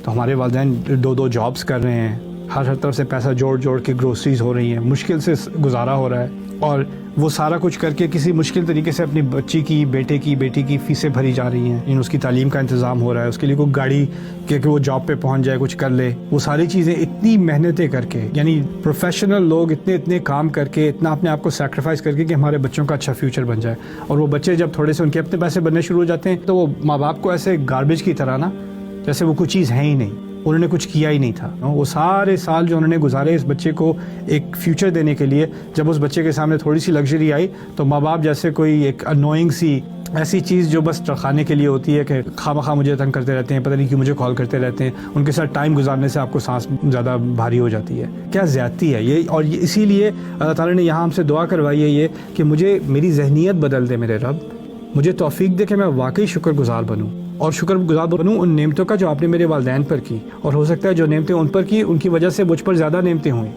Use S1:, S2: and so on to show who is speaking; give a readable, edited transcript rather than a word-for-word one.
S1: تو ہمارے والدین 2 جابس کر رہے ہیں، ہر طرف سے پیسہ جوڑ کے گروسریز ہو رہی ہیں، مشکل سے گزارا ہو رہا ہے، اور وہ سارا کچھ کر کے کسی مشکل طریقے سے اپنی بچی کی، بیٹے کی، بیٹی کی فیسیں بھری جا رہی ہیں، اس کی تعلیم کا انتظام ہو رہا ہے، اس کے لیے کوئی گاڑی کہ وہ جاب پہ پہنچ جائے، کچھ کر لے، وہ ساری چیزیں اتنی محنتیں کر کے، یعنی پروفیشنل لوگ اتنے کام کر کے، اتنا اپنے آپ کو سیکریفائس کر کے کہ ہمارے بچوں کا اچھا فیوچر بن جائے. اور وہ بچے جب تھوڑے سے ان کے اپنے پیسے بننے شروع ہو جاتے ہیں تو وہ ماں باپ کو ایسے گاربیج کی طرح نا، جیسے وہ کوئی چیز ہے ہی نہیں، انہوں نے کچھ کیا ہی نہیں تھا. وہ سارے سال جو انہوں نے گزارے اس بچے کو ایک فیوچر دینے کے لیے، جب اس بچے کے سامنے تھوڑی سی لگژری آئی تو ماں باپ جیسے کوئی ایک انوئنگ سی ایسی چیز جو بس چڑھانے کے لیے ہوتی ہے کہ خواہ مجھے تنگ کرتے رہتے ہیں، پتہ نہیں کیوں مجھے کال کرتے رہتے ہیں، ان کے ساتھ ٹائم گزارنے سے آپ کو سانس زیادہ بھاری ہو جاتی ہے. کیا زیادتی ہے یہ. اور اسی لیے اللہ تعالیٰ نے یہاں ہم سے دعا کروائی ہے یہ کہ مجھے میری ذہنیت بدل دے میرے رب، مجھے توفیق دے کہ میں واقعی شکر گزار بنوں، اور شکر گزار بنوں ان نعمتوں کا جو آپ نے میرے والدین پر کی، اور ہو سکتا ہے جو نعمتیں ان پر کی ان کی وجہ سے مجھ پر زیادہ نعمتیں ہوئیں.